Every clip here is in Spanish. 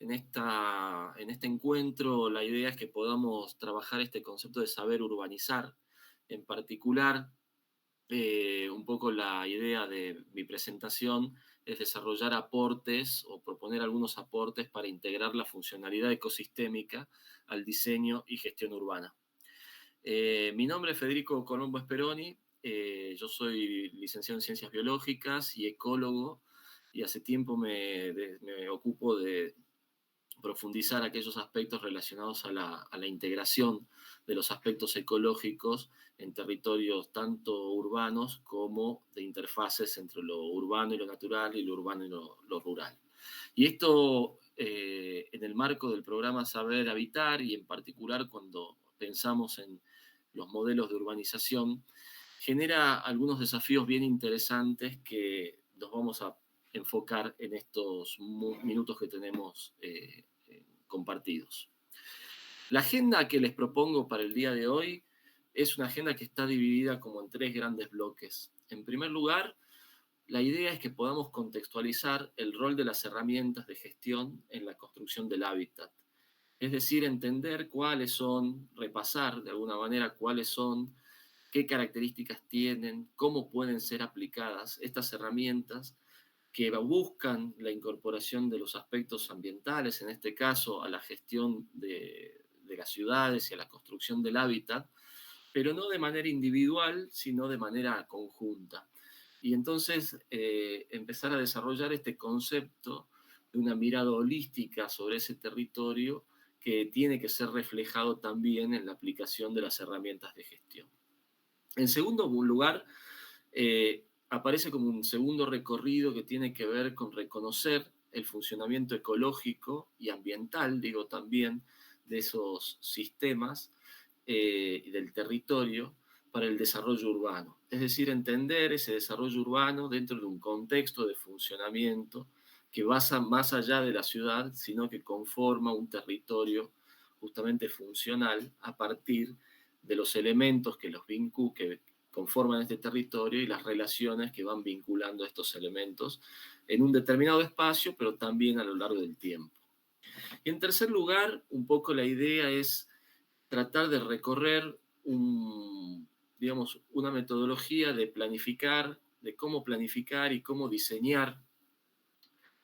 En este encuentro la idea es que podamos trabajar este concepto de saber urbanizar. En particular, un poco la idea de mi presentación es desarrollar aportes o proponer algunos aportes para integrar la funcionalidad ecosistémica al diseño y gestión urbana. Mi nombre es Federico Colombo Speroni, yo soy licenciado en Ciencias Biológicas y ecólogo, y hace tiempo me ocupo de profundizar aquellos aspectos relacionados a la integración de los aspectos ecológicos en territorios tanto urbanos como de interfaces entre lo urbano y lo natural y lo urbano y lo rural. Y esto en el marco del programa Saber Habitar y en particular cuando pensamos en los modelos de urbanización, genera algunos desafíos bien interesantes que nos vamos a enfocar en estos minutos que tenemos compartidos. La agenda que les propongo para el día de hoy es una agenda que está dividida como en tres grandes bloques. En primer lugar, la idea es que podamos contextualizar el rol de las herramientas de gestión en la construcción del hábitat. Es decir, entender cuáles son, repasar de alguna manera cuáles son, qué características tienen, cómo pueden ser aplicadas estas herramientas que buscan la incorporación de los aspectos ambientales, en este caso a la gestión de las ciudades y a la construcción del hábitat, pero no de manera individual, sino de manera conjunta. Y entonces empezar a desarrollar este concepto de una mirada holística sobre ese territorio que tiene que ser reflejado también en la aplicación de las herramientas de gestión. En segundo lugar, aparece como un segundo recorrido que tiene que ver con reconocer el funcionamiento ecológico y ambiental, digo también, de esos sistemas del territorio para el desarrollo urbano. Es decir, entender ese desarrollo urbano dentro de un contexto de funcionamiento que va más allá de la ciudad, sino que conforma un territorio justamente funcional a partir de los elementos que conforman este territorio y las relaciones que van vinculando estos elementos en un determinado espacio, pero también a lo largo del tiempo. Y en tercer lugar, un poco la idea es tratar de recorrer una metodología de planificar, de cómo planificar y cómo diseñar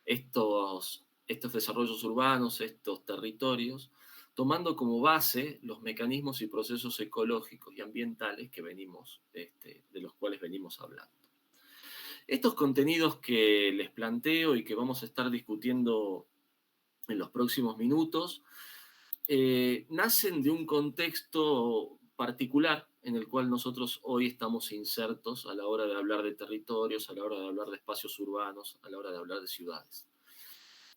estos desarrollos urbanos, estos territorios, tomando como base los mecanismos y procesos ecológicos y ambientales de los cuales venimos hablando. Estos contenidos que les planteo y que vamos a estar discutiendo en los próximos minutos, nacen de un contexto particular en el cual nosotros hoy estamos insertos a la hora de hablar de territorios, a la hora de hablar de espacios urbanos, a la hora de hablar de ciudades.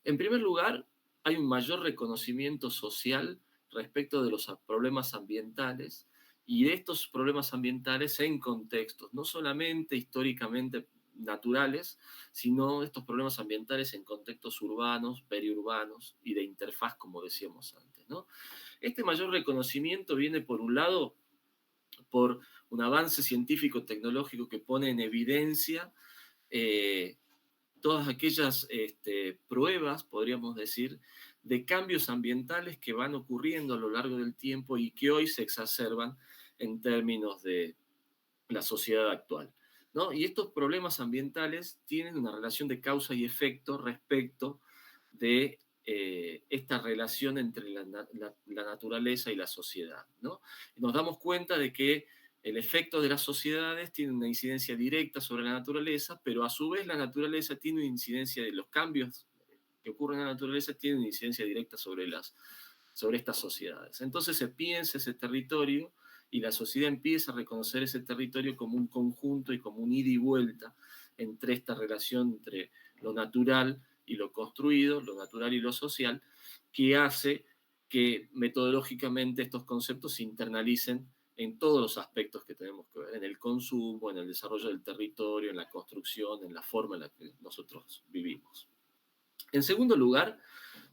En primer lugar, hay un mayor reconocimiento social respecto de los problemas ambientales y de estos problemas ambientales en contextos, no solamente históricamente naturales, sino estos problemas ambientales en contextos urbanos, periurbanos y de interfaz, como decíamos antes, ¿no? Este mayor reconocimiento viene, por un lado, por un avance científico-tecnológico que pone en evidencia todas aquellas pruebas, podríamos decir, de cambios ambientales que van ocurriendo a lo largo del tiempo y que hoy se exacerban en términos de la sociedad actual, ¿no? Y estos problemas ambientales tienen una relación de causa y efecto respecto de esta relación entre la naturaleza y la sociedad, ¿no? Y nos damos cuenta de que el efecto de las sociedades tiene una incidencia directa sobre la naturaleza, pero a su vez la naturaleza tiene una incidencia de los cambios que ocurren en la naturaleza, tienen una incidencia directa sobre estas sociedades. Entonces se piensa ese territorio y la sociedad empieza a reconocer ese territorio como un conjunto y como un ida y vuelta entre esta relación entre lo natural y lo construido, lo natural y lo social, que hace que metodológicamente estos conceptos se internalicen en todos los aspectos que tenemos que ver, en el consumo, en el desarrollo del territorio, en la construcción, en la forma en la que nosotros vivimos. En segundo lugar,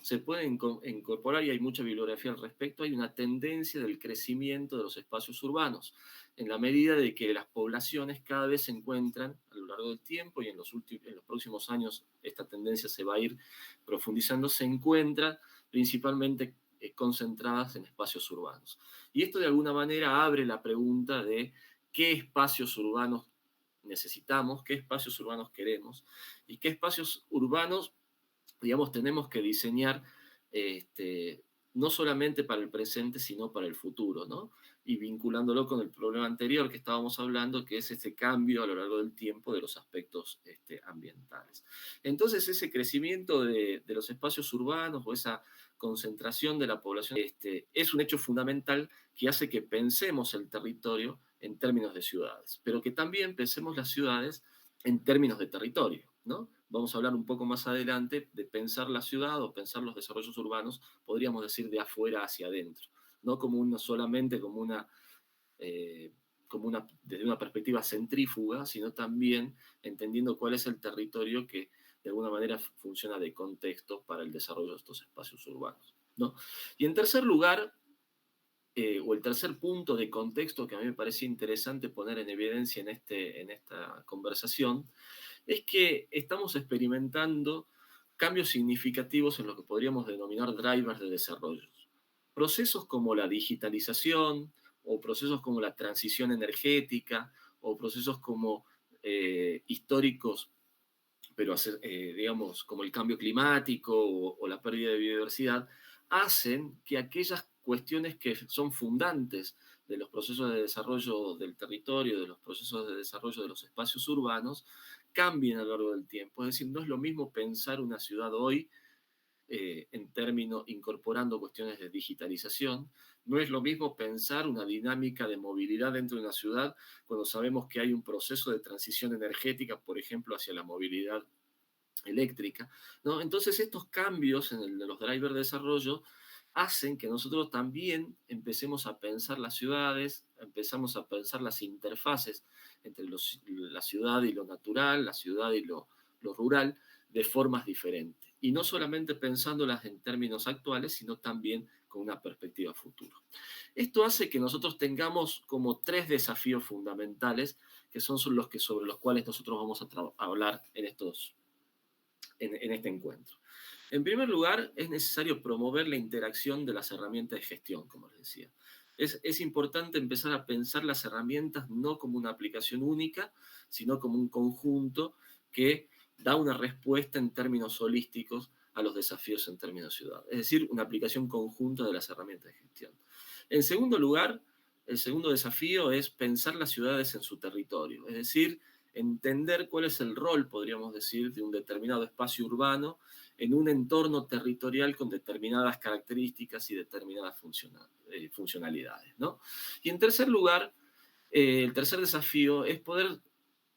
se puede incorporar, y hay mucha bibliografía al respecto, hay una tendencia del crecimiento de los espacios urbanos, en la medida de que las poblaciones cada vez se encuentran a lo largo del tiempo, y en los próximos años esta tendencia se va a ir profundizando, se encuentran principalmente concentradas en espacios urbanos. Y esto de alguna manera abre la pregunta de qué espacios urbanos necesitamos, qué espacios urbanos queremos y qué espacios urbanos, digamos, tenemos que diseñar, este, no solamente para el presente, sino para el futuro, ¿no? Y vinculándolo con el problema anterior que estábamos hablando, que es este cambio a lo largo del tiempo de los aspectos ambientales. Entonces, ese crecimiento de los espacios urbanos o esa concentración de la población es un hecho fundamental que hace que pensemos el territorio en términos de ciudades, pero que también pensemos las ciudades en términos de territorio, ¿no? Vamos a hablar un poco más adelante de pensar la ciudad o pensar los desarrollos urbanos, podríamos decir de afuera hacia adentro, no como una, solamente eh, desde una perspectiva centrífuga, sino también entendiendo cuál es el territorio que de alguna manera funciona de contexto para el desarrollo de estos espacios urbanos, ¿no? Y en tercer lugar, o el tercer punto de contexto que a mí me parece interesante poner en evidencia en esta conversación, es que estamos experimentando cambios significativos en lo que podríamos denominar drivers de desarrollo. Procesos como la digitalización, o procesos como la transición energética, o procesos como históricos, pero digamos, como el cambio climático o la pérdida de biodiversidad, hacen que aquellas cuestiones que son fundantes de los procesos de desarrollo del territorio, de los procesos de desarrollo de los espacios urbanos, cambien a lo largo del tiempo. Es decir, no es lo mismo pensar una ciudad hoy en términos incorporando cuestiones de digitalización. No es lo mismo pensar una dinámica de movilidad dentro de una ciudad cuando sabemos que hay un proceso de transición energética, por ejemplo, hacia la movilidad eléctrica, ¿no? Entonces estos cambios en los drivers de desarrollo hacen que nosotros también empecemos a pensar las ciudades, empezamos a pensar las interfaces entre la ciudad y lo natural, la ciudad y lo rural, de formas diferentes. Y no solamente pensándolas en términos actuales, sino también con una perspectiva futura. Esto hace que nosotros tengamos como tres desafíos fundamentales, que son sobre los cuales nosotros vamos a hablar en este encuentro. En primer lugar, es necesario promover la interacción de las herramientas de gestión, como les decía. Es importante empezar a pensar las herramientas no como una aplicación única, sino como un conjunto que da una respuesta en términos holísticos a los desafíos en términos de ciudad. Es decir, una aplicación conjunta de las herramientas de gestión. En segundo lugar, el segundo desafío es pensar las ciudades en su territorio, es decir, entender cuál es el rol, podríamos decir, de un determinado espacio urbano en un entorno territorial con determinadas características y determinadas funcionalidades, ¿no? Y en tercer lugar, el tercer desafío es poder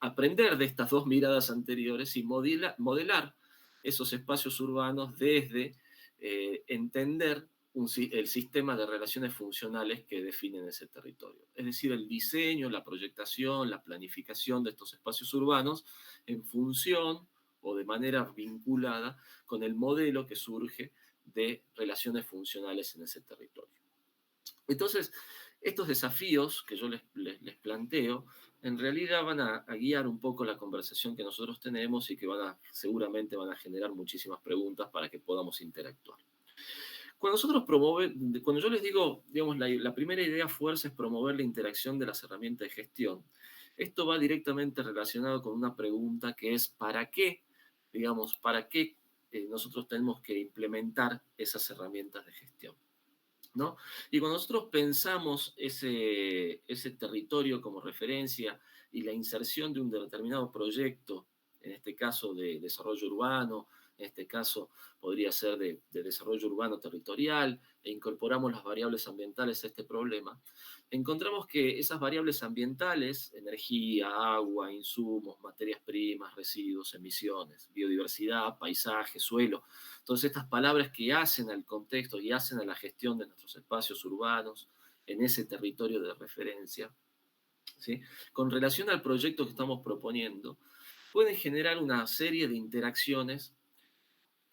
aprender de estas dos miradas anteriores y modelar esos espacios urbanos desde entender el sistema de relaciones funcionales que definen ese territorio. Es decir, el diseño, la proyectación, la planificación de estos espacios urbanos en función o de manera vinculada con el modelo que surge de relaciones funcionales en ese territorio. Entonces, estos desafíos que yo les planteo, en realidad van a guiar un poco la conversación que nosotros tenemos y que seguramente van a generar muchísimas preguntas para que podamos interactuar. Cuando yo les digo, digamos, la primera idea fuerza es promover la interacción de las herramientas de gestión. Esto va directamente relacionado con una pregunta que es ¿para qué? Digamos, ¿para qué nosotros tenemos que implementar esas herramientas de gestión? ¿No? Y cuando nosotros pensamos ese territorio como referencia y la inserción de un determinado proyecto, en este caso de desarrollo urbano, en este caso podría ser de desarrollo urbano territorial, e incorporamos las variables ambientales a este problema, encontramos que esas variables ambientales, energía, agua, insumos, materias primas, residuos, emisiones, biodiversidad, paisaje, suelo, todas estas palabras que hacen al contexto y hacen a la gestión de nuestros espacios urbanos en ese territorio de referencia, ¿sí? Con relación al proyecto que estamos proponiendo, pueden generar una serie de interacciones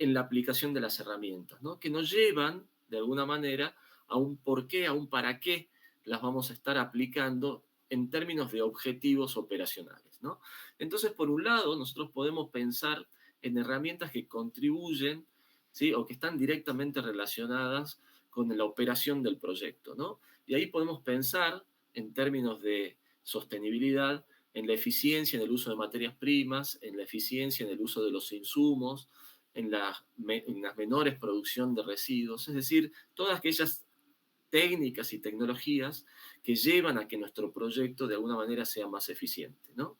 en la aplicación de las herramientas, ¿no? Que nos llevan, de alguna manera, a un por qué, a un para qué las vamos a estar aplicando en términos de objetivos operacionales, ¿no? Entonces, por un lado, nosotros podemos pensar en herramientas que contribuyen, ¿sí? O que están directamente relacionadas con la operación del proyecto, ¿no? Y ahí podemos pensar en términos de sostenibilidad, en la eficiencia en el uso de materias primas, en la eficiencia en el uso de los insumos, en las menores producción de residuos, es decir, todas aquellas técnicas y tecnologías que llevan a que nuestro proyecto de alguna manera sea más eficiente, ¿no?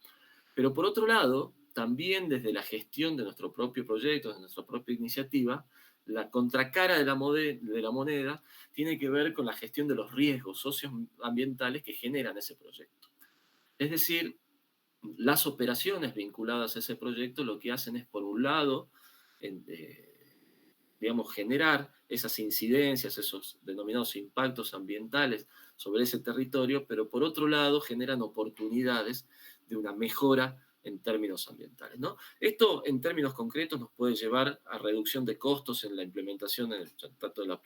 Pero por otro lado, también desde la gestión de nuestro propio proyecto, de nuestra propia iniciativa, la contracara de la moneda tiene que ver con la gestión de los riesgos socioambientales que generan ese proyecto. Es decir, las operaciones vinculadas a ese proyecto lo que hacen es, por un lado, digamos, generar esas incidencias, esos denominados impactos ambientales sobre ese territorio, pero por otro lado generan oportunidades de una mejora en términos ambientales, ¿no? Esto, en términos concretos, nos puede llevar a reducción de costos en la implementación, tanto en la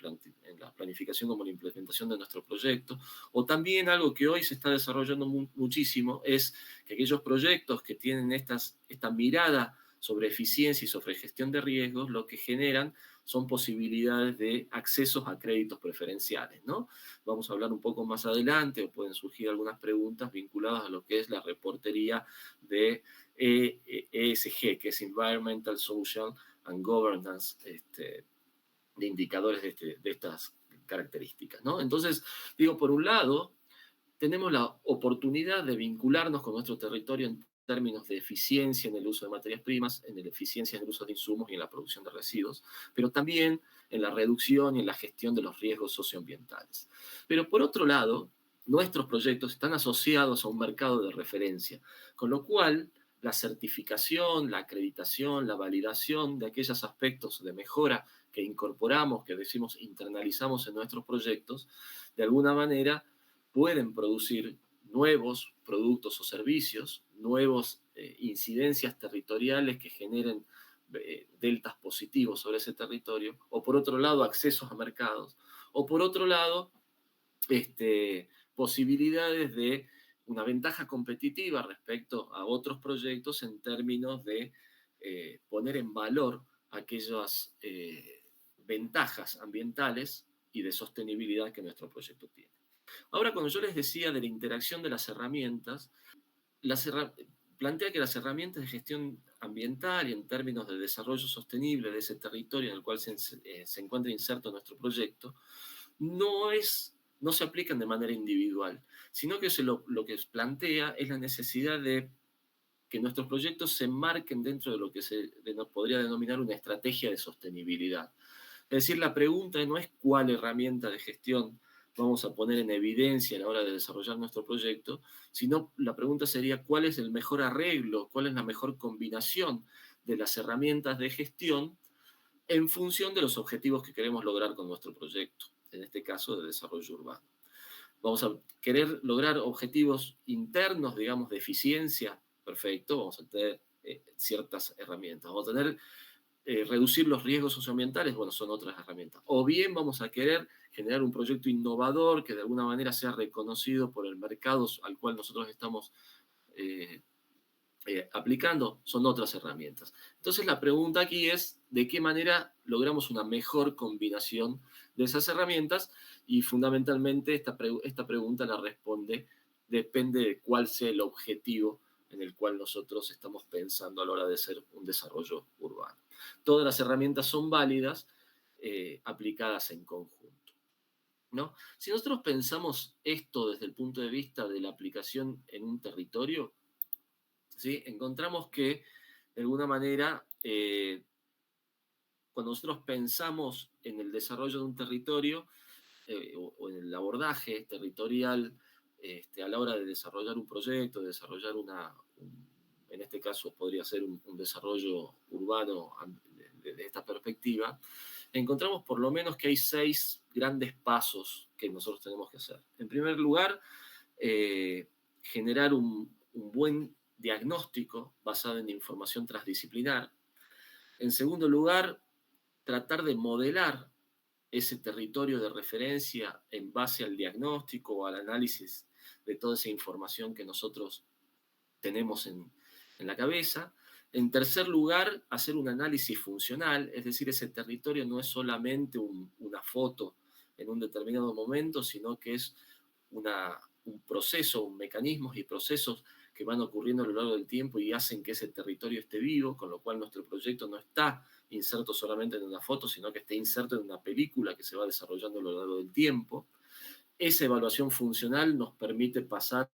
planificación como en la implementación de nuestro proyecto, o también algo que hoy se está desarrollando muchísimo, es que aquellos proyectos que tienen esta mirada sobre eficiencia y sobre gestión de riesgos, lo que generan son posibilidades de accesos a créditos preferenciales, ¿no? Vamos a hablar un poco más adelante, o pueden surgir algunas preguntas vinculadas a lo que es la reportería de ESG, que es Environmental, Social and Governance, de indicadores de estas características, ¿no? Entonces, digo, por un lado, tenemos la oportunidad de vincularnos con nuestro territorio en términos de eficiencia en el uso de materias primas, en la eficiencia en el uso de insumos y en la producción de residuos, pero también en la reducción y en la gestión de los riesgos socioambientales. Pero por otro lado, nuestros proyectos están asociados a un mercado de referencia, con lo cual la certificación, la acreditación, la validación de aquellos aspectos de mejora que incorporamos, que decimos internalizamos en nuestros proyectos, de alguna manera pueden producir nuevos productos o servicios, nuevas incidencias territoriales que generen deltas positivos sobre ese territorio, o por otro lado, accesos a mercados, o por otro lado, posibilidades de una ventaja competitiva respecto a otros proyectos en términos de poner en valor aquellas ventajas ambientales y de sostenibilidad que nuestro proyecto tiene. Ahora, cuando yo les decía de la interacción de las herramientas, las plantea que las herramientas de gestión ambiental y en términos de desarrollo sostenible de ese territorio en el cual se encuentra inserto nuestro proyecto, no se aplican de manera individual, sino que lo que plantea es la necesidad de que nuestros proyectos se enmarquen dentro de lo que se podría denominar una estrategia de sostenibilidad. Es decir, la pregunta no es cuál herramienta de gestión vamos a poner en evidencia a la hora de desarrollar nuestro proyecto, sino la pregunta sería cuál es el mejor arreglo, cuál es la mejor combinación de las herramientas de gestión en función de los objetivos que queremos lograr con nuestro proyecto, en este caso de desarrollo urbano. Vamos a querer lograr objetivos internos, digamos, de eficiencia, perfecto, vamos a tener ciertas herramientas. Vamos a tener reducir los riesgos socioambientales, bueno, son otras herramientas. O bien vamos a querer generar un proyecto innovador que de alguna manera sea reconocido por el mercado al cual nosotros estamos aplicando, son otras herramientas. Entonces la pregunta aquí es, ¿de qué manera logramos una mejor combinación de esas herramientas? Y fundamentalmente esta pregunta la responde, depende de cuál sea el objetivo en el cual nosotros estamos pensando a la hora de hacer un desarrollo urbano. Todas las herramientas son válidas aplicadas en conjunto, ¿no? Si nosotros pensamos esto desde el punto de vista de la aplicación en un territorio, ¿sí? Encontramos que, de alguna manera, cuando nosotros pensamos en el desarrollo de un territorio o en el abordaje territorial a la hora de desarrollar un proyecto, de desarrollar en este caso podría ser un desarrollo urbano de esta perspectiva, encontramos por lo menos que hay 6 grandes pasos que nosotros tenemos que hacer. En primer lugar, generar un buen diagnóstico basado en información transdisciplinar. En segundo lugar, tratar de modelar ese territorio de referencia en base al diagnóstico o al análisis de toda esa información que nosotros tenemos en la cabeza. En tercer lugar, hacer un análisis funcional, es decir, ese territorio no es solamente una foto en un determinado momento, sino que es un proceso, un mecanismos y procesos que van ocurriendo a lo largo del tiempo y hacen que ese territorio esté vivo, con lo cual nuestro proyecto no está inserto solamente en una foto, sino que está inserto en una película que se va desarrollando a lo largo del tiempo. Esa evaluación funcional nos permite pasar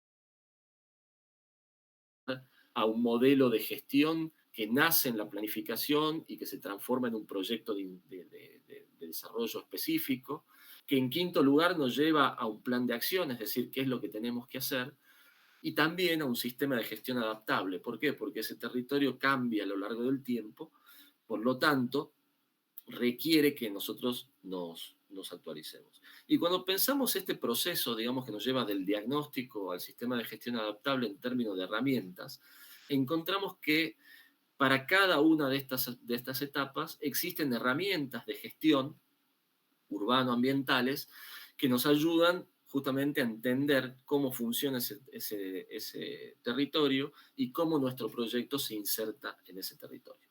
a un modelo de gestión que nace en la planificación y que se transforma en un proyecto de desarrollo específico, que en quinto lugar nos lleva a un plan de acción, es decir, qué es lo que tenemos que hacer, y también a un sistema de gestión adaptable. ¿Por qué? Porque ese territorio cambia a lo largo del tiempo, por lo tanto, requiere que nosotros nos actualicemos. Y cuando pensamos este proceso, digamos, que nos lleva del diagnóstico al sistema de gestión adaptable en términos de herramientas, encontramos que para cada una de estas etapas existen herramientas de gestión urbano-ambientales que nos ayudan justamente a entender cómo funciona ese territorio y cómo nuestro proyecto se inserta en ese territorio.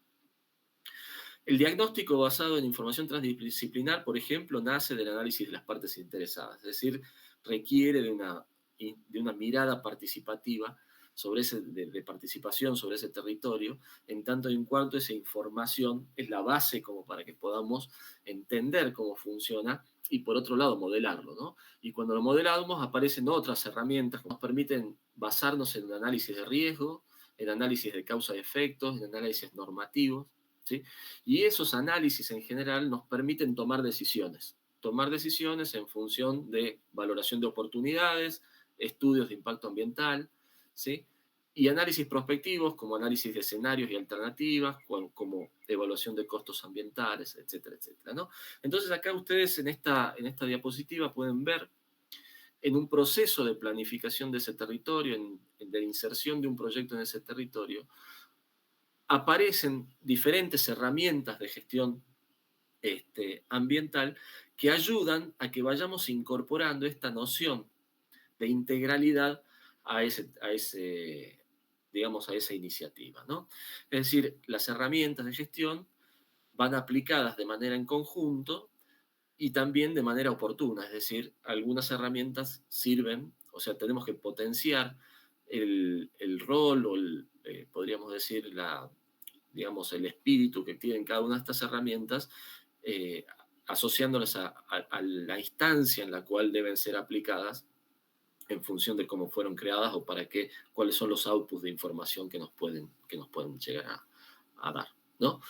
El diagnóstico basado en información transdisciplinar, por ejemplo, nace del análisis de las partes interesadas, es decir, requiere de una mirada participativa de participación sobre ese territorio, en tanto y en cuanto esa información es la base como para que podamos entender cómo funciona y por otro lado modelarlo, ¿no? Y cuando lo modelamos aparecen otras herramientas que nos permiten basarnos en un análisis de riesgo, en análisis de causa y efectos, en análisis normativos, ¿sí? Y esos análisis en general nos permiten tomar decisiones en función de valoración de oportunidades, estudios de impacto ambiental, ¿sí? Y análisis prospectivos como análisis de escenarios y alternativas, como evaluación de costos ambientales, etcétera, etcétera, ¿no? Entonces acá ustedes en esta diapositiva pueden ver en un proceso de planificación de ese territorio, de inserción de un proyecto en ese territorio, aparecen diferentes herramientas de gestión ambiental que ayudan a que vayamos incorporando esta noción de integralidad digamos, a esa iniciativa, ¿no? Es decir, las herramientas de gestión van aplicadas de manera en conjunto y también de manera oportuna, es decir, algunas herramientas sirven, o sea, tenemos que potenciar el rol o podríamos decir, digamos, el espíritu que tienen cada una de estas herramientas, eh, asociándolas a la instancia en la cual deben ser aplicadas en función de cómo fueron creadas o para qué, cuáles son los outputs de información que nos pueden llegar a dar, ¿no?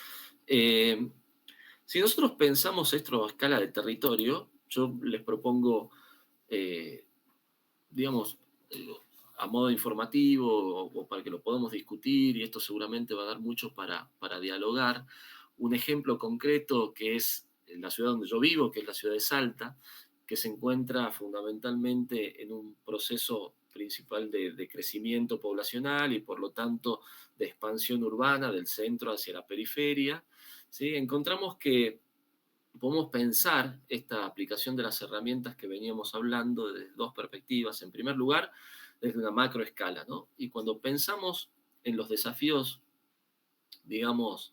Si nosotros pensamos esto a escala de territorio, yo les propongo, eh, digamos, eh, a modo informativo o para que lo podamos discutir, y esto seguramente va a dar mucho para dialogar, un ejemplo concreto que es la ciudad donde yo vivo, que es la ciudad de Salta, que se encuentra fundamentalmente en un proceso principal de crecimiento poblacional y por lo tanto de expansión urbana del centro hacia la periferia. ¿Sí? Encontramos que podemos pensar esta aplicación de las herramientas que veníamos hablando desde dos perspectivas. En primer lugar, desde una macroescala, ¿no? Y cuando pensamos en los desafíos, digamos,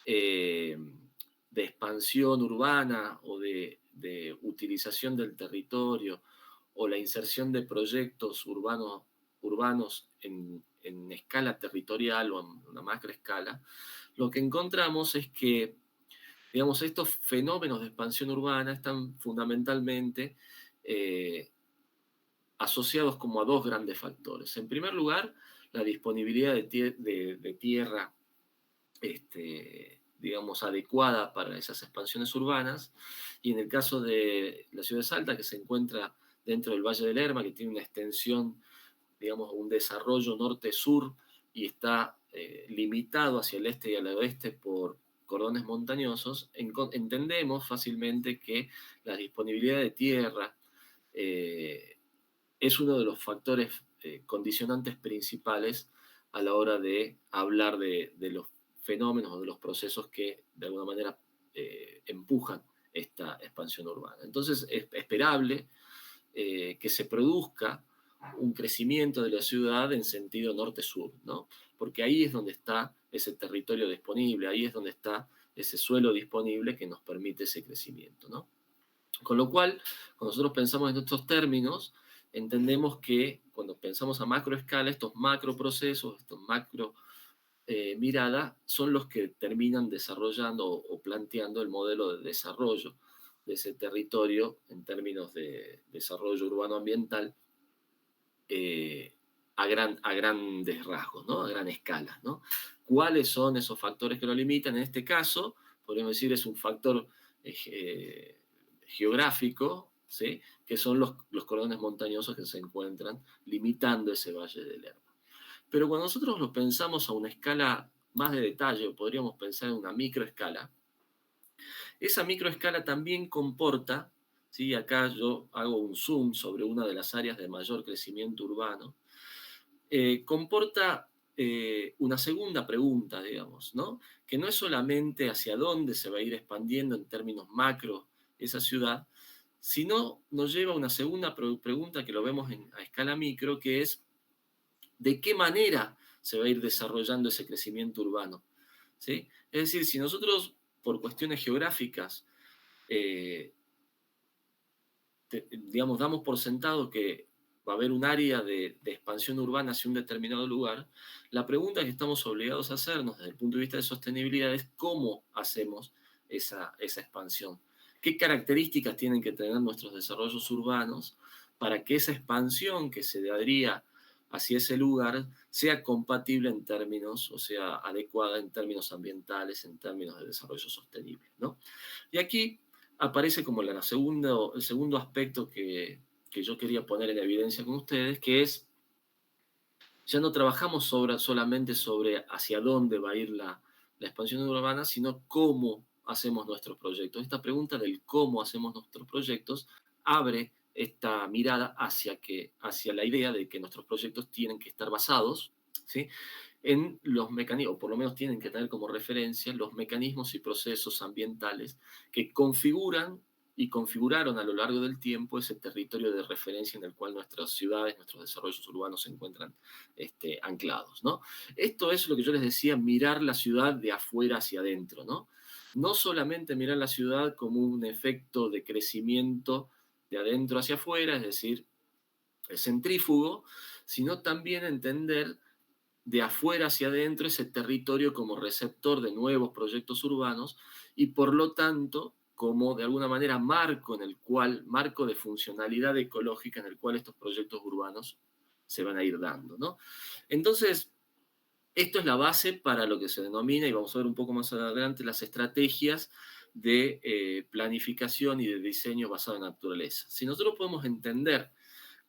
eh, de expansión urbana o de utilización del territorio o la inserción de proyectos urbanos en escala territorial o en una macroescala, lo que encontramos es que digamos, estos fenómenos de expansión urbana están fundamentalmente eh, asociados como a dos grandes factores. En primer lugar, la disponibilidad de tierra, digamos, adecuada para esas expansiones urbanas, y en el caso de la ciudad de Salta, que se encuentra dentro del Valle del Lerma, que tiene una extensión, digamos, un desarrollo norte-sur y está limitado hacia el este y al oeste por cordones montañosos, entendemos fácilmente que la disponibilidad de tierra es uno de los factores condicionantes principales a la hora de hablar de los fenómenos o de los procesos que de alguna manera empujan esta expansión urbana. Entonces es esperable que se produzca un crecimiento de la ciudad en sentido norte-sur, ¿no? Porque ahí es donde está ese territorio disponible, ahí es donde está ese suelo disponible que nos permite ese crecimiento, ¿no? Con lo cual, cuando nosotros pensamos en estos términos, entendemos que cuando pensamos a macro escala, estos macro procesos, estos macro mirada, son los que terminan desarrollando o planteando el modelo de desarrollo de ese territorio en términos de desarrollo urbano ambiental eh, a grandes rasgos, ¿no? A gran escala, ¿no? ¿Cuáles son esos factores que lo limitan? En este caso, podríamos decir, es un factor geográfico, ¿sí? Que son los cordones montañosos que se encuentran limitando ese valle del Lerma. Pero cuando nosotros lo pensamos a una escala más de detalle, o podríamos pensar en una microescala, esa microescala también comporta, ¿sí? Acá yo hago un zoom sobre una de las áreas de mayor crecimiento urbano, comporta una segunda pregunta, digamos, ¿no? Que no es solamente hacia dónde se va a ir expandiendo en términos macro esa ciudad, sino nos lleva a una segunda pregunta que lo vemos a escala micro, que es de qué manera se va a ir desarrollando ese crecimiento urbano, ¿sí? Es decir, si nosotros, por cuestiones geográficas, eh, digamos, damos por sentado que va a haber un área de expansión urbana hacia un determinado lugar, la pregunta que estamos obligados a hacernos desde el punto de vista de sostenibilidad es cómo hacemos esa expansión. ¿Qué características tienen que tener nuestros desarrollos urbanos para que esa expansión que se daría hacia ese lugar sea compatible en términos, o sea, adecuada en términos ambientales, en términos de desarrollo sostenible, ¿no? Y aquí aparece como el segundo aspecto que yo quería poner en evidencia con ustedes, que es, ya no trabajamos solamente sobre hacia dónde va a ir la expansión urbana, sino cómo hacemos nuestros proyectos. Esta pregunta del cómo hacemos nuestros proyectos abre esta mirada hacia la idea de que nuestros proyectos tienen que estar basados, ¿sí? En los mecanismos, o por lo menos tienen que tener como referencia los mecanismos y procesos ambientales que configuran y configuraron a lo largo del tiempo ese territorio de referencia en el cual nuestras ciudades, nuestros desarrollos urbanos se encuentran anclados, ¿no? Esto es lo que yo les decía, mirar la ciudad de afuera hacia adentro, ¿no? No solamente mirar la ciudad como un efecto de crecimiento de adentro hacia afuera, es decir, el centrífugo, sino también entender de afuera hacia adentro ese territorio como receptor de nuevos proyectos urbanos y por lo tanto como de alguna manera marco de funcionalidad ecológica en el cual estos proyectos urbanos se van a ir dando, ¿no? Entonces, esto es la base para lo que se denomina, y vamos a ver un poco más adelante, las estrategias de planificación y de diseño basado en naturaleza. Si nosotros podemos entender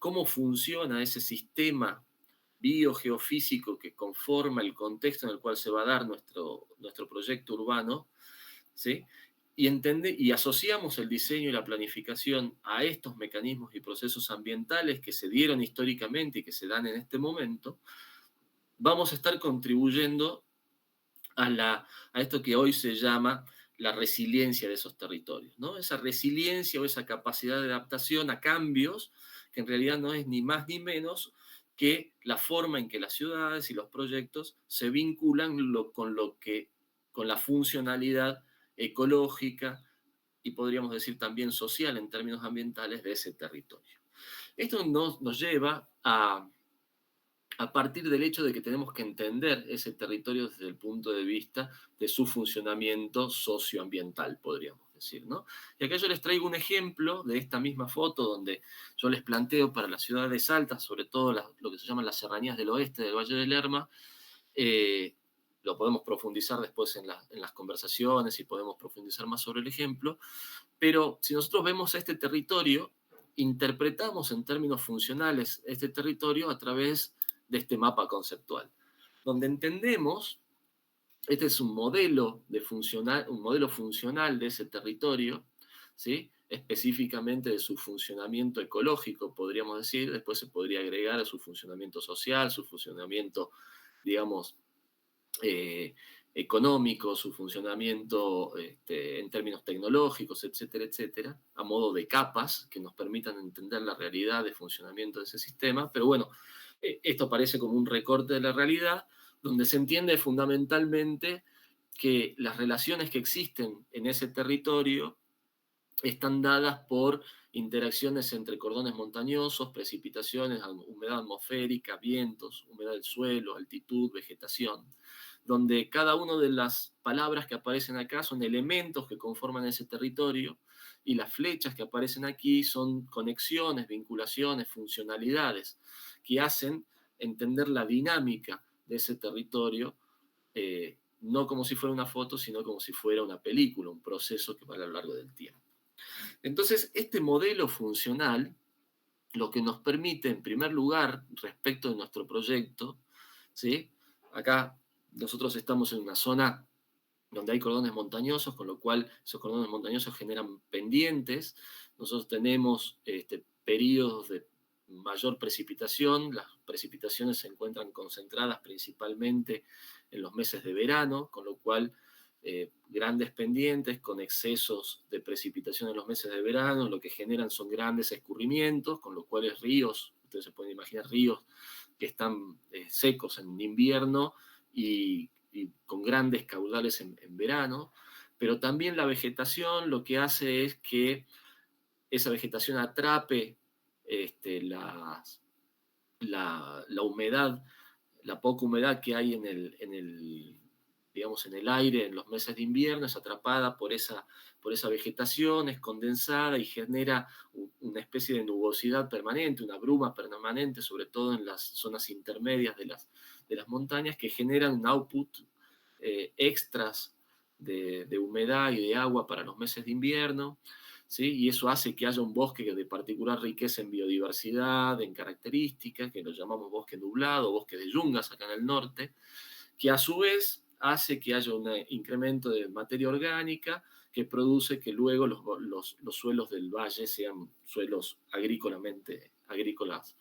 cómo funciona ese sistema biogeofísico que conforma el contexto en el cual se va a dar nuestro proyecto urbano, ¿sí? Y asociamos el diseño y la planificación a estos mecanismos y procesos ambientales que se dieron históricamente y que se dan en este momento, vamos a estar contribuyendo a esto que hoy se llama la resiliencia de esos territorios, ¿no? Esa resiliencia o esa capacidad de adaptación a cambios que en realidad no es ni más ni menos que la forma en que las ciudades y los proyectos se vinculan con la funcionalidad ecológica y podríamos decir también social en términos ambientales de ese territorio. Esto nos lleva a partir del hecho de que tenemos que entender ese territorio desde el punto de vista de su funcionamiento socioambiental, podríamos decir, ¿no? Y acá yo les traigo un ejemplo de esta misma foto donde yo les planteo para las ciudades de Salta, sobre todo lo que se llaman las serranías del oeste del Valle del Lerma, lo podemos profundizar después en las conversaciones y podemos profundizar más sobre el ejemplo, pero si nosotros vemos a este territorio, interpretamos en términos funcionales este territorio a través de este mapa conceptual, donde entendemos, este es un modelo funcional de ese territorio, ¿sí? Específicamente de su funcionamiento ecológico, podríamos decir, después se podría agregar a su funcionamiento social, su funcionamiento, digamos, eh, económico, su funcionamiento en términos tecnológicos, etcétera, etcétera, a modo de capas que nos permitan entender la realidad de funcionamiento de ese sistema. Pero bueno, esto parece como un recorte de la realidad, donde se entiende fundamentalmente que las relaciones que existen en ese territorio están dadas por interacciones entre cordones montañosos, precipitaciones, humedad atmosférica, vientos, humedad del suelo, altitud, vegetación, donde cada una de las palabras que aparecen acá son elementos que conforman ese territorio y las flechas que aparecen aquí son conexiones, vinculaciones, funcionalidades que hacen entender la dinámica de ese territorio, no como si fuera una foto, sino como si fuera una película, un proceso que va a lo largo del tiempo. Entonces, este modelo funcional lo que nos permite, en primer lugar, respecto de nuestro proyecto, ¿sí? Acá nosotros estamos en una zona donde hay cordones montañosos, con lo cual esos cordones montañosos generan pendientes. Nosotros tenemos periodos de mayor precipitación. Las precipitaciones se encuentran concentradas principalmente en los meses de verano, con lo cual grandes pendientes con excesos de precipitación en los meses de verano, lo que generan son grandes escurrimientos, con lo cual ríos, ustedes se pueden imaginar ríos que están secos en invierno y con grandes caudales en verano, pero también la vegetación lo que hace es que esa vegetación atrape la humedad, la poca humedad que hay digamos, en el aire en los meses de invierno, es atrapada por esa vegetación, es condensada y genera una especie de nubosidad permanente, una bruma permanente, sobre todo en las zonas intermedias de las montañas, que generan un output extras de humedad y de agua para los meses de invierno. ¿Sí? Y eso hace que haya un bosque de particular riqueza en biodiversidad, en características, que lo llamamos bosque nublado, bosque de yungas acá en el norte, que a su vez hace que haya un incremento de materia orgánica que produce que luego los suelos del valle sean suelos agrícolas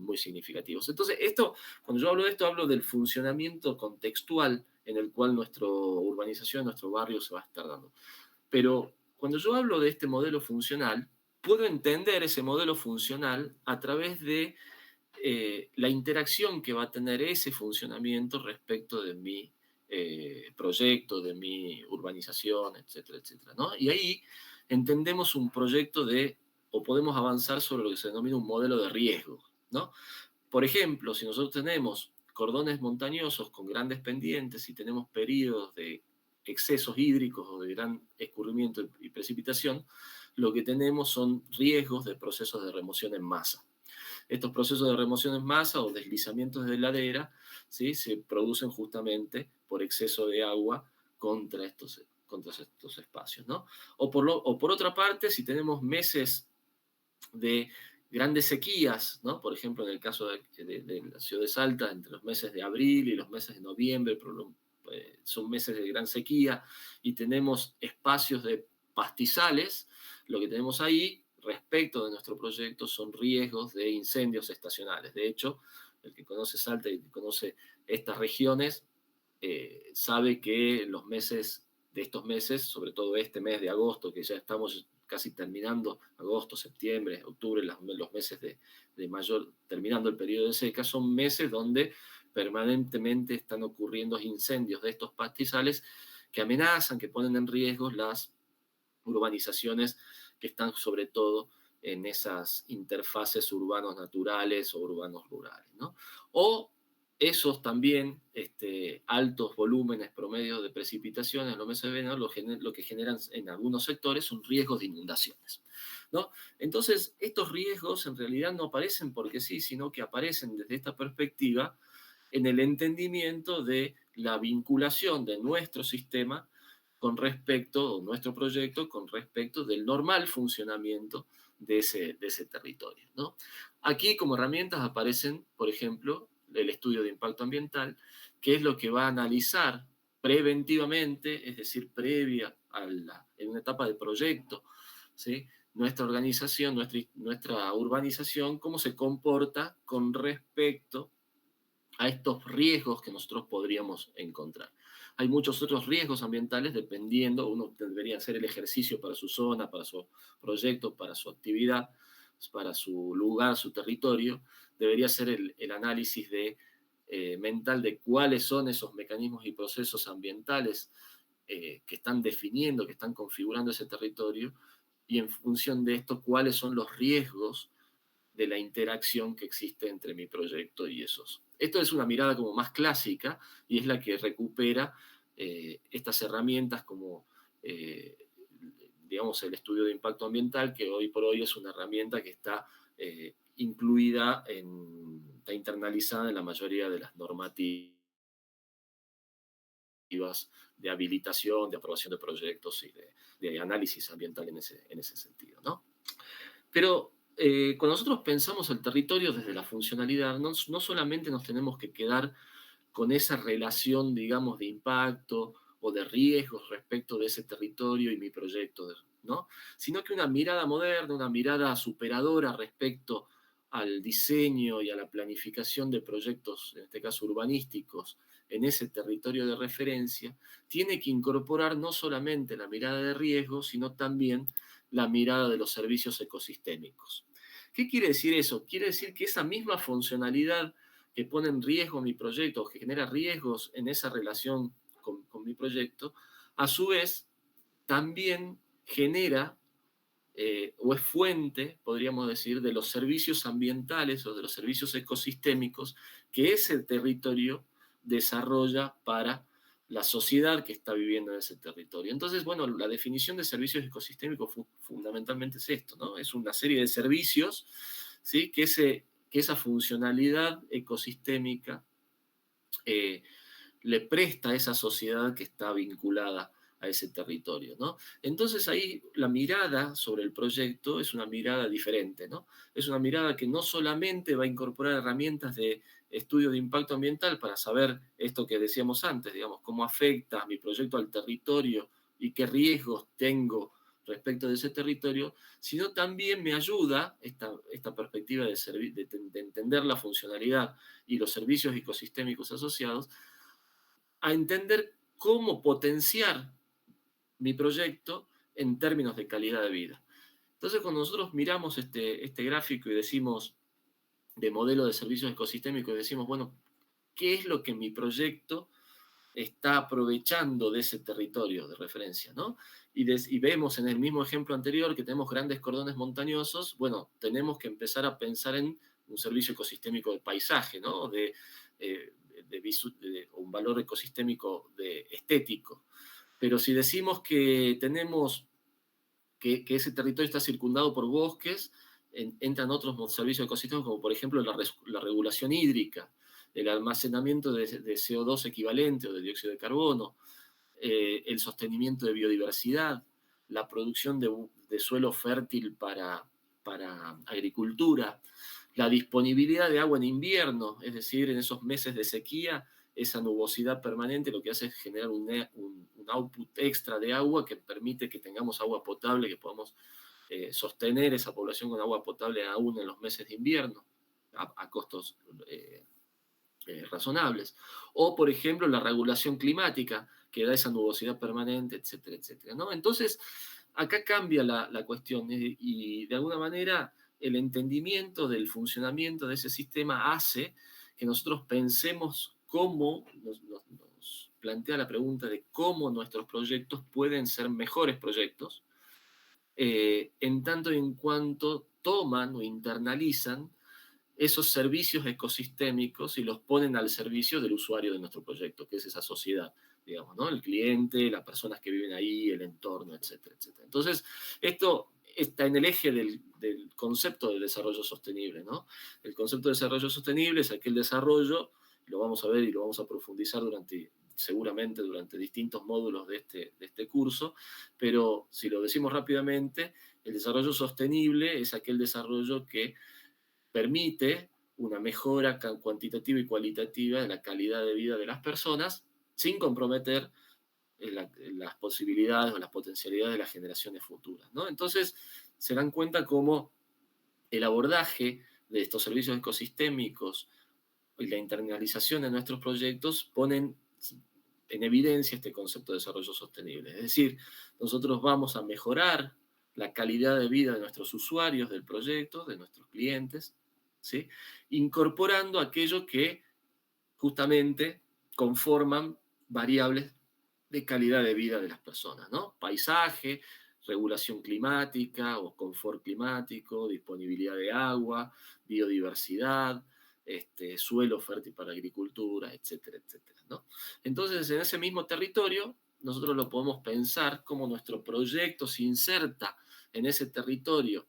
muy significativos. Entonces, cuando yo hablo de esto, hablo del funcionamiento contextual en el cual nuestra urbanización, nuestro barrio se va a estar dando. Pero cuando yo hablo de este modelo funcional, puedo entender ese modelo funcional a través de la interacción que va a tener ese funcionamiento respecto de mi proyecto, de mi urbanización, etcétera, etcétera, ¿no? Y ahí entendemos un proyecto o podemos avanzar sobre lo que se denomina un modelo de riesgo, ¿no? Por ejemplo, si nosotros tenemos cordones montañosos con grandes pendientes y tenemos periodos de excesos hídricos o de gran escurrimiento y precipitación, lo que tenemos son riesgos de procesos de remoción en masa. Estos procesos de remoción en masa o deslizamientos de ladera, ¿sí? Se producen justamente por exceso de agua contra estos espacios, ¿no? O por otra parte, si tenemos meses de grandes sequías, ¿no? Por ejemplo, en el caso de la ciudad de Salta, entre los meses de abril y los meses de noviembre, son meses de gran sequía, y tenemos espacios de pastizales, lo que tenemos ahí respecto de nuestro proyecto son riesgos de incendios estacionales. De hecho, el que conoce Salta y conoce estas regiones, sabe que estos meses, sobre todo este mes de agosto, que ya estamos casi terminando, agosto, septiembre, octubre, los meses de mayor, terminando el periodo de seca, son meses donde permanentemente están ocurriendo incendios de estos pastizales que amenazan, que ponen en riesgo las urbanizaciones que están sobre todo en esas interfaces urbanos naturales o urbanos rurales, ¿no? O esos también altos volúmenes promedios de precipitaciones en los meses de verano lo que generan en algunos sectores son riesgos de inundaciones, ¿no? Entonces, estos riesgos en realidad no aparecen porque sí, sino que aparecen desde esta perspectiva en el entendimiento de la vinculación de nuestro sistema con respecto, nuestro proyecto, con respecto del normal funcionamiento de ese territorio, ¿no? Aquí como herramientas aparecen, por ejemplo, el estudio de impacto ambiental, que es lo que va a analizar preventivamente, es decir, previa en una etapa de proyecto, ¿sí? Nuestra organización, nuestra urbanización, cómo se comporta con respecto a estos riesgos que nosotros podríamos encontrar. Hay muchos otros riesgos ambientales dependiendo, uno debería hacer el ejercicio para su zona, para su proyecto, para su actividad, para su lugar, su territorio, debería hacer el análisis mental de cuáles son esos mecanismos y procesos ambientales que están definiendo, que están configurando ese territorio, y en función de esto, cuáles son los riesgos de la interacción que existe entre mi proyecto y esos. Esto es una mirada como más clásica y es la que recupera estas herramientas como, digamos, el estudio de impacto ambiental, que hoy por hoy es una herramienta que está incluida, está internalizada en la mayoría de las normativas de habilitación, de aprobación de proyectos y de análisis ambiental en ese sentido, ¿no? Pero cuando nosotros pensamos el territorio desde la funcionalidad, no solamente nos tenemos que quedar con esa relación, digamos, de impacto o de riesgos respecto de ese territorio y mi proyecto, ¿no? Sino que una mirada moderna, una mirada superadora respecto al diseño y a la planificación de proyectos, en este caso urbanísticos, en ese territorio de referencia, tiene que incorporar no solamente la mirada de riesgo, sino también la mirada de los servicios ecosistémicos. ¿Qué quiere decir eso? Quiere decir que esa misma funcionalidad que pone en riesgo mi proyecto, que genera riesgos en esa relación con mi proyecto, a su vez también genera o es fuente, podríamos decir, de los servicios ambientales o de los servicios ecosistémicos que ese territorio desarrolla para la sociedad que está viviendo en ese territorio. Entonces, bueno, la definición de servicios ecosistémicos fundamentalmente es esto, ¿no? Es una serie de servicios, ¿sí? Que esa funcionalidad ecosistémica eh, le presta a esa sociedad que está vinculada a ese territorio, ¿no? Entonces ahí la mirada sobre el proyecto es una mirada diferente, ¿no? Es una mirada que no solamente va a incorporar herramientas de estudio de impacto ambiental para saber esto que decíamos antes, digamos, cómo afecta mi proyecto al territorio y qué riesgos tengo respecto de ese territorio, sino también me ayuda esta perspectiva de entender la funcionalidad y los servicios ecosistémicos asociados a entender cómo potenciar mi proyecto en términos de calidad de vida. Entonces, cuando nosotros miramos este gráfico y decimos de modelo de servicios ecosistémicos y decimos, bueno, ¿qué es lo que mi proyecto está aprovechando de ese territorio de referencia, ¿no? Y vemos en el mismo ejemplo anterior que tenemos grandes cordones montañosos, bueno, tenemos que empezar a pensar en un servicio ecosistémico de paisaje, ¿no? Eh, un valor ecosistémico estético. Pero si decimos que tenemos que ese territorio está circundado por bosques, entran otros servicios ecosistémicos, como por ejemplo la regulación hídrica, el almacenamiento de CO2 equivalente o de dióxido de carbono, el sostenimiento de biodiversidad, la producción de suelo fértil para agricultura, la disponibilidad de agua en invierno, es decir, en esos meses de sequía, esa nubosidad permanente lo que hace es generar un output extra de agua que permite que tengamos agua potable, que podamos sostener esa población con agua potable aún en los meses de invierno, a costos razonables. O, por ejemplo, la regulación climática, que da esa nubosidad permanente, etcétera, etcétera, ¿no? Entonces, acá cambia la cuestión y de alguna manera el entendimiento del funcionamiento de ese sistema hace que nosotros pensemos cómo, nos plantea la pregunta de cómo nuestros proyectos pueden ser mejores proyectos, en tanto y en cuanto toman o internalizan esos servicios ecosistémicos y los ponen al servicio del usuario de nuestro proyecto, que es esa sociedad, digamos, ¿no? El cliente, las personas que viven ahí, el entorno, etcétera, etcétera. Entonces, esto está en el eje del concepto de desarrollo sostenible, ¿no? El concepto de desarrollo sostenible es aquel desarrollo, lo vamos a ver y lo vamos a profundizar seguramente durante distintos módulos de este curso, pero si lo decimos rápidamente, el desarrollo sostenible es aquel desarrollo que permite una mejora cuantitativa y cualitativa de la calidad de vida de las personas sin comprometer las posibilidades o las potencialidades de las generaciones futuras, ¿no? Entonces, se dan cuenta cómo el abordaje de estos servicios ecosistémicos y la internalización de nuestros proyectos ponen en evidencia este concepto de desarrollo sostenible. Es decir, nosotros vamos a mejorar la calidad de vida de nuestros usuarios del proyecto, de nuestros clientes, ¿sí? Incorporando aquello que justamente conforman variables de calidad de vida de las personas, ¿no? Paisaje, regulación climática o confort climático, disponibilidad de agua, biodiversidad, suelo fértil para agricultura, etcétera, etcétera, ¿no? Entonces, en ese mismo territorio, nosotros lo podemos pensar como nuestro proyecto se inserta en ese territorio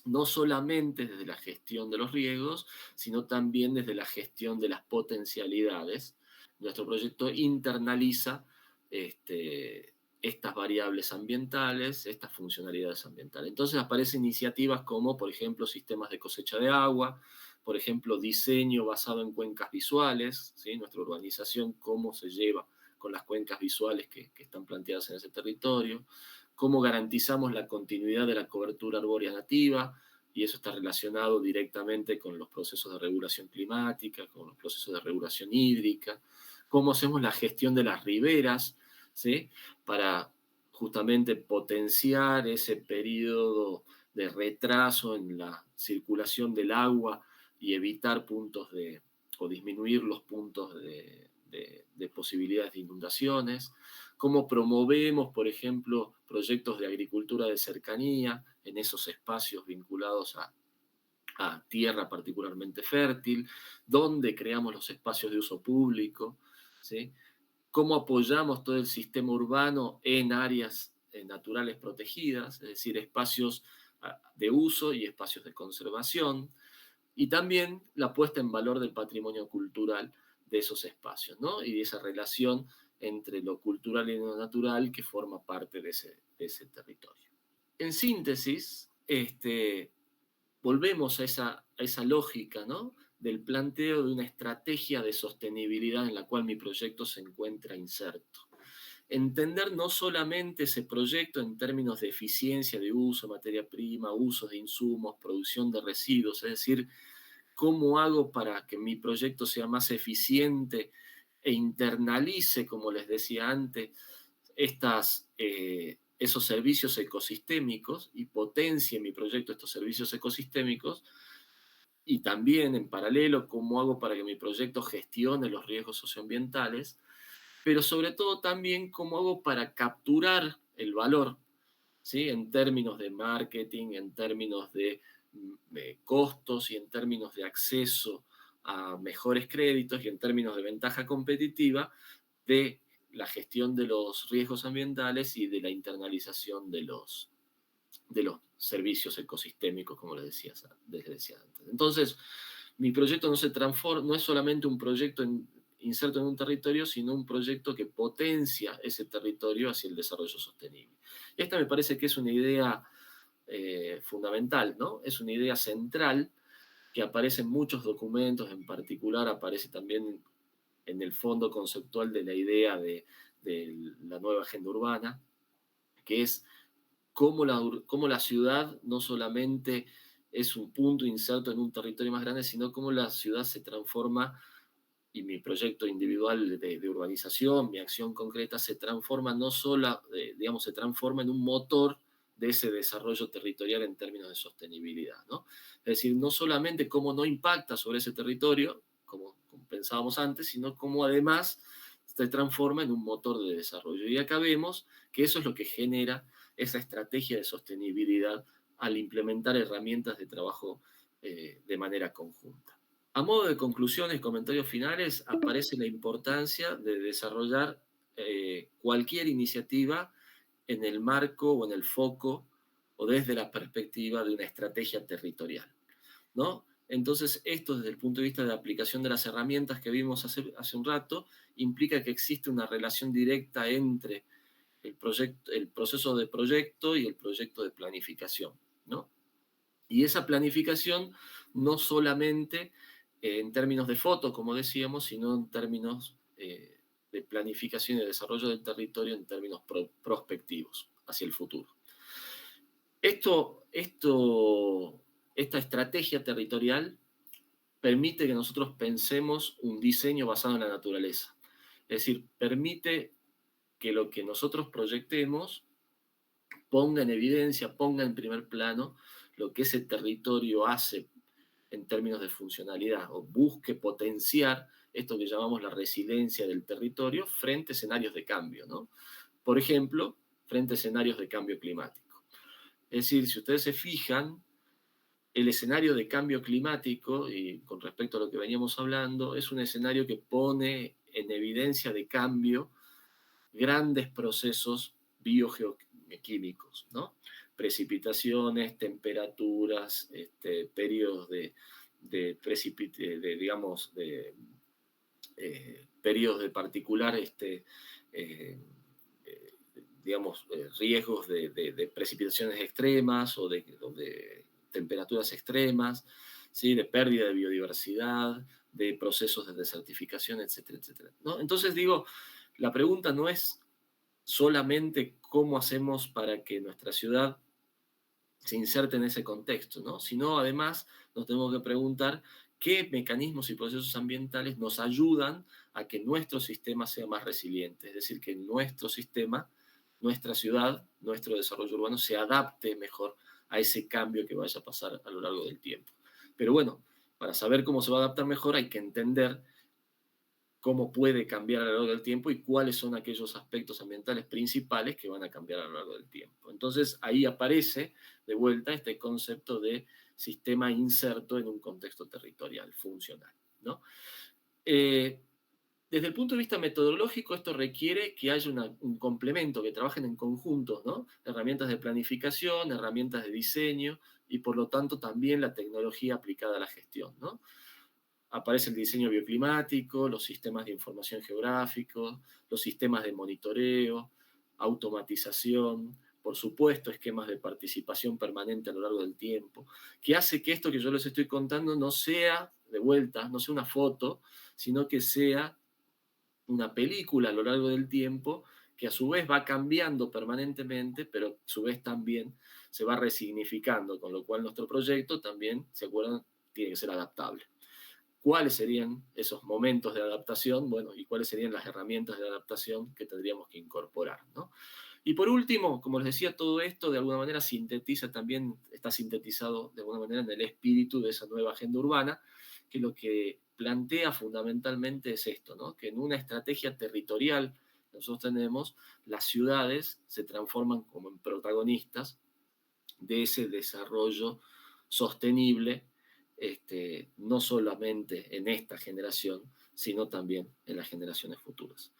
no solamente desde la gestión de los riesgos, sino también desde la gestión de las potencialidades. Nuestro proyecto internaliza estas variables ambientales, estas funcionalidades ambientales. Entonces aparecen iniciativas como, por ejemplo, sistemas de cosecha de agua, por ejemplo, diseño basado en cuencas visuales, ¿sí? Nuestra urbanización, cómo se lleva con las cuencas visuales que están planteadas en ese territorio, cómo garantizamos la continuidad de la cobertura arbórea nativa, y eso está relacionado directamente con los procesos de regulación climática, con los procesos de regulación hídrica, cómo hacemos la gestión de las riberas, ¿sí? Para justamente potenciar ese periodo de retraso en la circulación del agua y evitar puntos o disminuir los puntos de posibilidades de inundaciones, cómo promovemos, por ejemplo, proyectos de agricultura de cercanía en esos espacios vinculados a tierra particularmente fértil, dónde creamos los espacios de uso público, ¿sí? Cómo apoyamos todo el sistema urbano en áreas naturales protegidas, es decir, espacios de uso y espacios de conservación, y también la puesta en valor del patrimonio cultural de esos espacios, ¿no? Y de esa relación entre lo cultural y lo natural que forma parte de ese territorio. En síntesis, volvemos a esa lógica, ¿no? Del planteo de una estrategia de sostenibilidad en la cual mi proyecto se encuentra inserto. Entender no solamente ese proyecto en términos de eficiencia de uso, materia prima, uso de insumos, producción de residuos, es decir, cómo hago para que mi proyecto sea más eficiente e internalice, como les decía antes, esos servicios ecosistémicos y potencie mi proyecto estos servicios ecosistémicos, y también en paralelo cómo hago para que mi proyecto gestione los riesgos socioambientales, pero sobre todo también cómo hago para capturar el valor, ¿sí? En términos de marketing, en términos de costos y en términos de acceso a mejores créditos y en términos de ventaja competitiva de la gestión de los riesgos ambientales y de la internalización de los servicios ecosistémicos, como les decía antes. Entonces, mi proyecto no es solamente un proyecto inserto en un territorio, sino un proyecto que potencia ese territorio hacia el desarrollo sostenible. Esta me parece que es una idea fundamental, ¿no? Es una idea central que aparece en muchos documentos, en particular aparece también en el fondo conceptual de la idea de la nueva agenda urbana, que es cómo la ciudad no solamente es un punto inserto en un territorio más grande, sino cómo la ciudad se transforma y mi proyecto individual de urbanización, mi acción concreta, se transforma no solo, digamos, se transforma en un motor de ese desarrollo territorial en términos de sostenibilidad, ¿no? Es decir, no solamente cómo no impacta sobre ese territorio, como pensábamos antes, sino cómo además se transforma en un motor de desarrollo. Y acá vemos que eso es lo que genera esa estrategia de sostenibilidad al implementar herramientas de trabajo de manera conjunta. A modo de conclusiones y comentarios finales, aparece la importancia de desarrollar cualquier iniciativa en el marco o en el foco o desde la perspectiva de una estrategia territorial, ¿no? Entonces, esto desde el punto de vista de aplicación de las herramientas que vimos hace un rato, implica que existe una relación directa entre el proceso de proyecto y el proyecto de planificación, ¿no? Y esa planificación no solamente en términos de foto, como decíamos, sino en términos de planificación y de desarrollo del territorio en términos prospectivos hacia el futuro. Esta estrategia territorial permite que nosotros pensemos un diseño basado en la naturaleza. Es decir, permite que lo que nosotros proyectemos ponga en evidencia, ponga en primer plano lo que ese territorio hace en términos de funcionalidad, o busque potenciar esto que llamamos la resiliencia del territorio frente a escenarios de cambio, ¿no? Por ejemplo, frente a escenarios de cambio climático. Es decir, si ustedes se fijan, el escenario de cambio climático, y con respecto a lo que veníamos hablando, es un escenario que pone en evidencia de cambio grandes procesos biogeoquímicos, ¿no? Precipitaciones, temperaturas, periodos digamos, periodos de particular, eh, digamos, riesgos de precipitaciones extremas o de temperaturas extremas, ¿sí? De pérdida de biodiversidad, de procesos de desertificación, etcétera, etcétera, ¿no? Entonces digo, la pregunta no es solamente cómo hacemos para que nuestra ciudad se inserte en ese contexto, ¿no? Sino además nos tenemos que preguntar qué mecanismos y procesos ambientales nos ayudan a que nuestro sistema sea más resiliente, es decir, que nuestro sistema, nuestra ciudad, nuestro desarrollo urbano se adapte mejor a ese cambio que vaya a pasar a lo largo del tiempo. Pero bueno, para saber cómo se va a adaptar mejor hay que entender cómo puede cambiar a lo largo del tiempo y cuáles son aquellos aspectos ambientales principales que van a cambiar a lo largo del tiempo. Entonces ahí aparece de vuelta este concepto de sistema inserto en un contexto territorial funcional, ¿no? Eh, Desde el punto de vista metodológico, esto requiere que haya un complemento, que trabajen en conjunto, ¿no? Herramientas de planificación, herramientas de diseño y por lo tanto también la tecnología aplicada a la gestión, ¿no? Aparece el diseño bioclimático, los sistemas de información geográficos, los sistemas de monitoreo, automatización, por supuesto, esquemas de participación permanente a lo largo del tiempo, que hace que esto que yo les estoy contando no sea, de vuelta, no sea una foto, sino que sea una película a lo largo del tiempo que a su vez va cambiando permanentemente, pero a su vez también se va resignificando, con lo cual nuestro proyecto también, ¿se acuerdan?, tiene que ser adaptable. ¿Cuáles serían esos momentos de adaptación? Bueno, y cuáles serían las herramientas de adaptación que tendríamos que incorporar, ¿no? Y por último, como les decía, todo esto de alguna manera sintetiza también, está sintetizado de alguna manera en el espíritu de esa nueva agenda urbana, que lo que plantea fundamentalmente es esto, ¿no? Que en una estrategia territorial que nosotros tenemos, las ciudades se transforman como en protagonistas de ese desarrollo sostenible, no solamente en esta generación, sino también en las generaciones futuras.